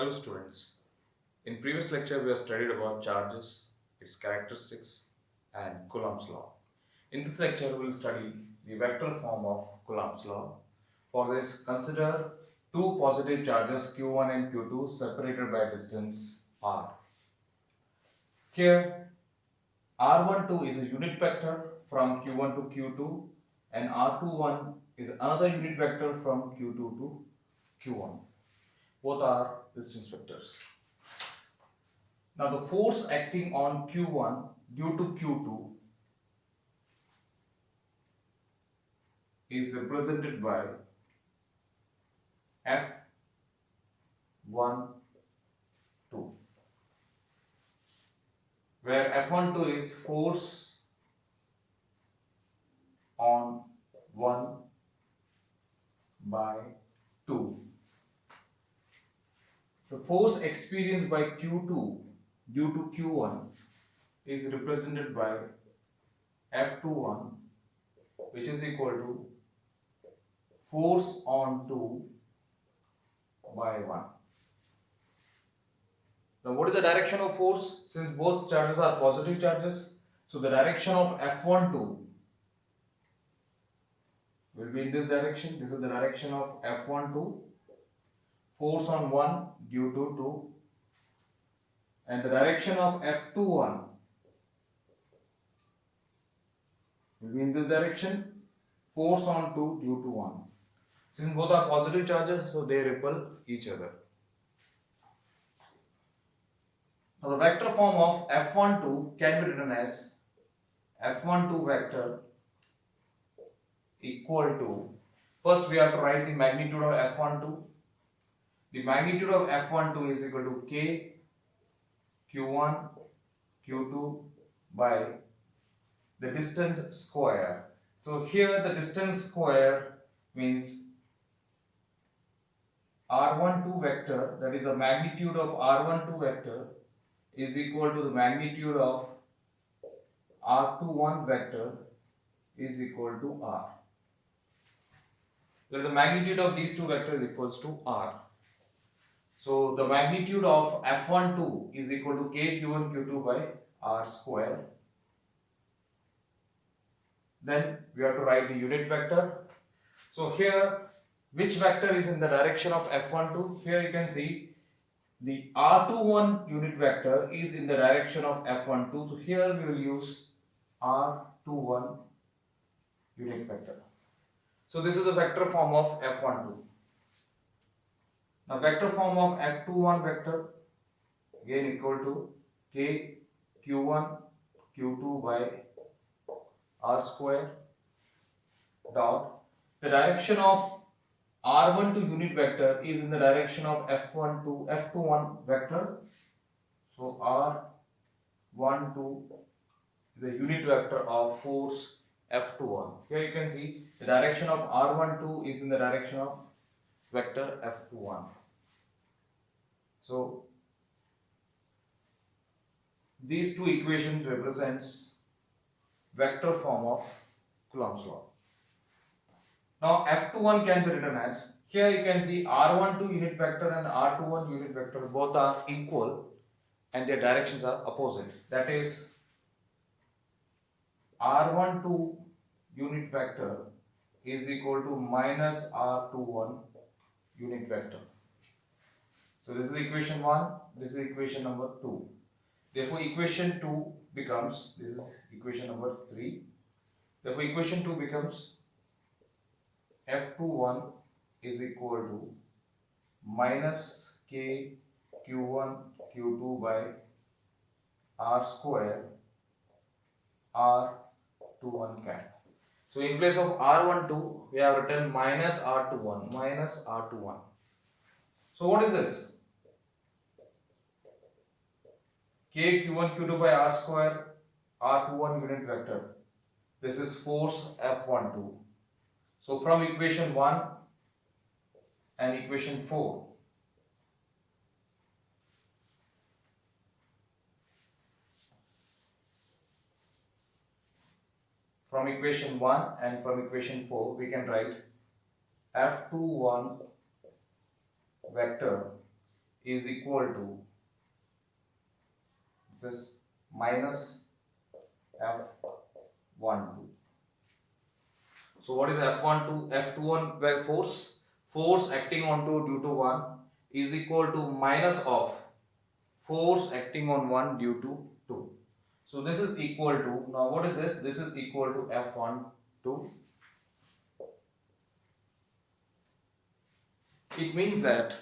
Hello students. In previous lecture we have studied about charges, its characteristics and Coulomb's law. In this lecture we will study the vector form of Coulomb's law. For this consider two positive charges Q1 and Q2 separated by distance r. Here r12 is a unit vector from Q1 to Q2 and r21 is another unit vector from Q2 to Q1. Both are distance vectors. Now the force acting on Q1 due to Q2 is represented by F12, where F12 is force on 1 by 2. The force experienced by Q2 due to Q1 is represented by F21, which is equal to force on 2 by 1. Now what is the direction of force? Since both charges are positive charges, so the direction of F12 will be in this direction. This is the direction of F12, force on 1 due to 2, and the direction of F21 will be in this direction, force on 2 due to 1. Since both are positive charges, so they repel each other. Now the vector form of F12 can be written as F12 vector equal to, first we have to write the magnitude of F12. The magnitude of F12 is equal to K Q1 Q2 by the distance square. So here the distance square means R12 vector, that is the magnitude of R12 vector, is equal to the magnitude of R21 vector is equal to R. So the magnitude of these two vectors equals to R. So the magnitude of F12 is equal to K Q1 Q2 by R square. Then we have to write the unit vector. So here, which vector is in the direction of F12? Here you can see the R21 unit vector is in the direction of F12. So here we will use R21 unit vector. So this is the vector form of F12. Now vector form of F21 vector again equal to K Q1 Q2 by R square dot the direction of R12 unit vector is in the direction of F21 vector. So R12 is the unit vector of force F21. Here you can see the direction of R12 is in the direction of vector F21. So these two equations represents vector form of Coulomb's law. Now F21 can be written as, here you can see R12 unit vector and R21 unit vector both are equal and their directions are opposite. That is R12 unit vector is equal to minus R21 unit vector. So this is equation 1, this is equation number 2. Therefore equation 2 becomes, this is equation number 3. Therefore equation 2 becomes F21 is equal to minus K Q1 Q2 by R square R21 cap. So in place of R12 we have written minus R21. So what is this? K Q1 Q2 by R square R21 unit vector. This is force F12. So from equation 1 and equation 4, from equation 1 and from equation 4 we can write F21 vector is equal to this minus F12. So what is F12? F21 by force. Force acting on 2 due to 1 is equal to minus of force acting on 1 due to 2. So this is equal to, now what is this? This is equal to F12. It means that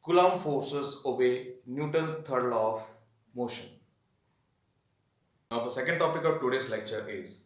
Coulomb forces obey Newton's third law of motion. Now the second topic of today's lecture is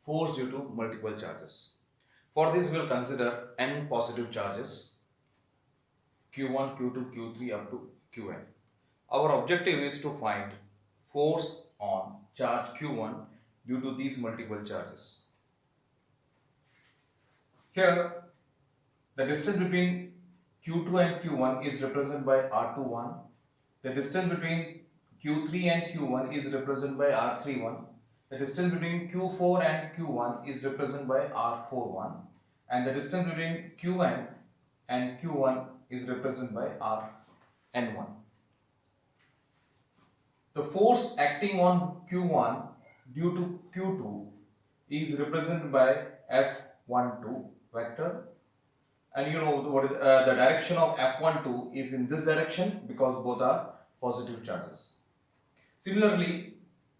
force due to multiple charges. For this we will consider n positive charges, Q1, Q2, Q3 up to Qn. Our objective is to find force on charge Q1 due to these multiple charges. Here the distance between Q2 and Q1 is represented by R21. The distance between Q3 and Q1 is represented by R31. The distance between Q4 and Q1 is represented by R41. And the distance between Qn and Q1 is represented by Rn1. The force acting on Q1 due to Q2 is represented by F12 vector. And you know what is the direction of F12 is in this direction because both are positive charges. Similarly,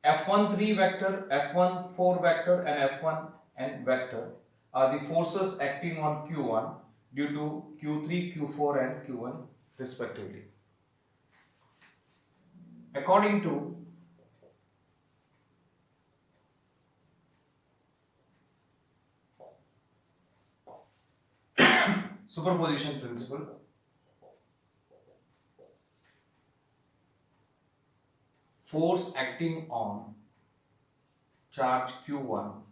F13 vector, F14 vector and F1n vector are the forces acting on Q1 due to Q3, Q4 and Q1 respectively. According to superposition principle, force acting on charge Q1,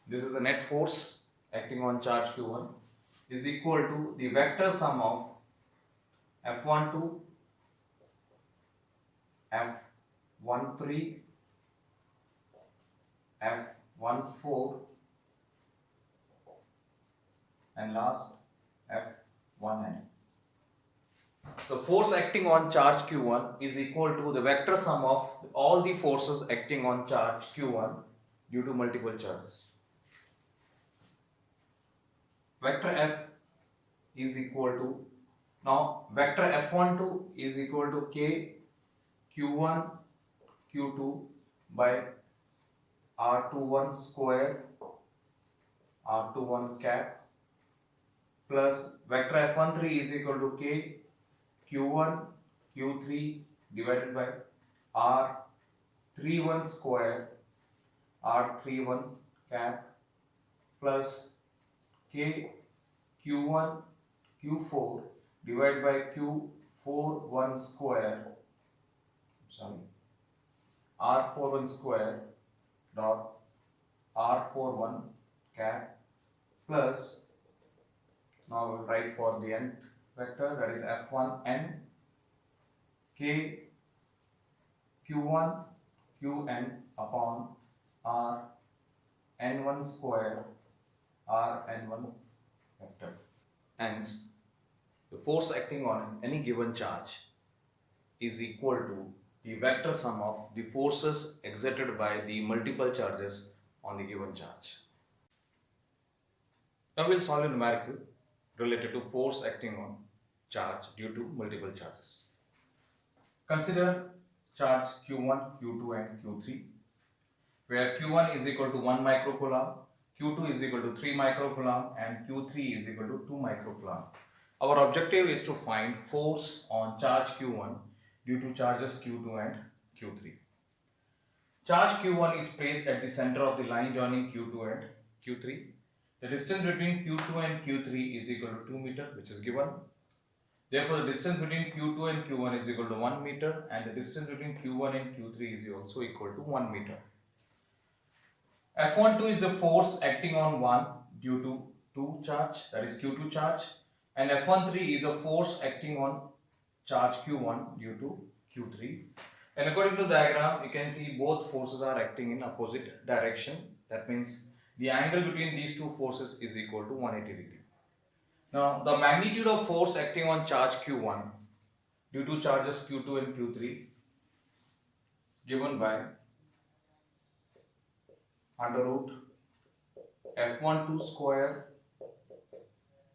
this is the net force acting on charge Q1, is equal to the vector sum of F12, F13, F14 and last F1n. So force acting on charge Q1 is equal to the vector sum of all the forces acting on charge Q1 due to multiple charges. Vector F is equal to, now vector F12 is equal to K Q1 Q2 by R21 square R21 cap plus vector F13 is equal to K Q1 Q3 divided by R31 square R31 cap plus K Q1 Q4 divided by Q41 square, R41 square dot R41 cap plus, now we will write for the nth vector, that is F1n K Q1 Qn upon R n1 square Rn1 vector. Hence, the force acting on any given charge is equal to the vector sum of the forces exerted by the multiple charges on the given charge. Now we will solve a numerical related to force acting on charge due to multiple charges. Consider charge Q1, Q2 and Q3, where Q1 is equal to 1 microcoulomb, Q2 is equal to 3 microcoulomb and Q3 is equal to 2 microcoulomb. Our objective is to find force on charge Q1 due to charges Q2 and Q3. Charge Q1 is placed at the center of the line joining Q2 and Q3. The distance between Q2 and Q3 is equal to 2 meter, which is given. Therefore, the distance between Q2 and Q1 is equal to 1 meter and the distance between Q1 and Q3 is also equal to 1 meter. F12 is the force acting on 1 due to 2 charge, that is Q2 charge, and F13 is a force acting on charge Q1 due to Q3. And according to the diagram, you can see both forces are acting in opposite direction. That means the angle between these two forces is equal to 180 degree. Now, the magnitude of force acting on charge Q1 due to charges Q2 and Q3 given by under root F12 square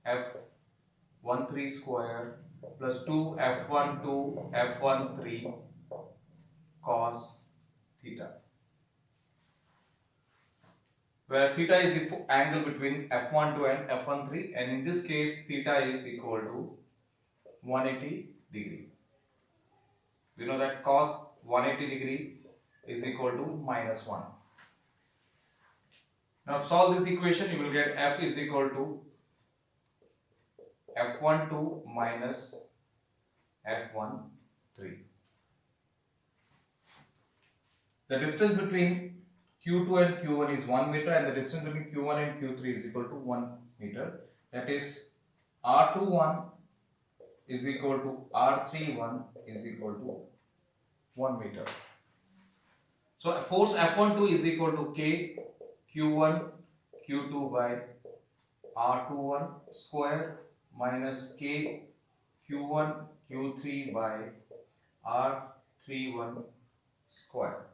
F13 square plus 2 F12 F13 cos theta, where theta is the angle between F12 and F13, and in this case theta is equal to 180 degree. We know that cos 180 degree is equal to -1. Now solve this equation, you will get F is equal to F12 minus F13. The distance between Q2 and Q1 is 1 meter, and the distance between Q1 and Q3 is equal to 1 meter. That is R21 is equal to R31 is equal to 1 meter. So force F12 is equal to K Q1 Q2 by R21 square minus K Q1 Q3 by R31 square.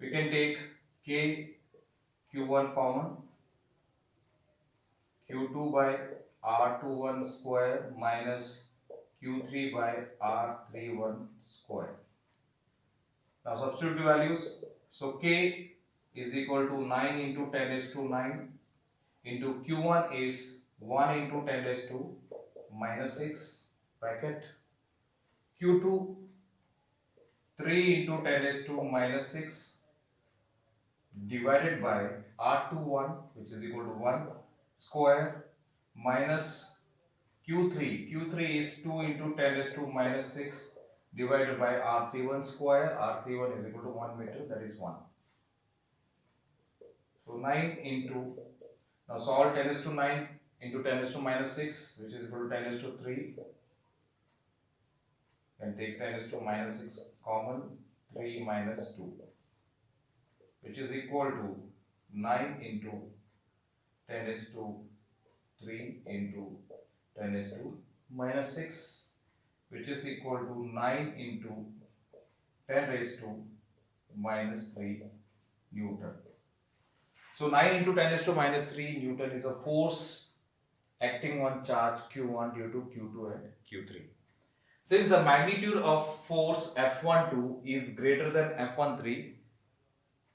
We can take K Q1 common, Q2 by R21 square minus Q3 by R31 square. Now substitute the values. So K is equal to 9 into 10 raised to 9 into Q1 is 1 into 10 raised to minus 6 bracket, Q2 3 into 10 raised to minus 6 divided by R21, which is equal to 1 square, minus Q3. Q3 is 2 into 10 raised to minus 6 divided by R31 square. R31 is equal to 1 meter, that is 1. So 9 into, now solve 10 raised to 9 into 10 raised to minus 6, which is equal to 10 raised to 3. Then take 10 raised to minus 6 common, 3 minus 2, which is equal to 9 into 10 raised to 3 into 10 raised to minus 6, which is equal to 9 into 10 raised to minus 3 Newton. So 9 into 10 raised to minus 3 Newton is a force acting on charge Q1 due to Q2 and Q3. Since the magnitude of force F12 is greater than F13,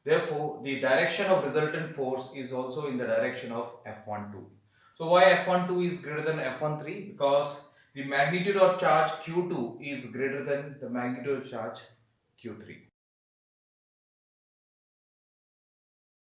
therefore the direction of resultant force is also in the direction of F12. So why F12 is greater than F13? Because the magnitude of charge Q2 is greater than the magnitude of charge Q3.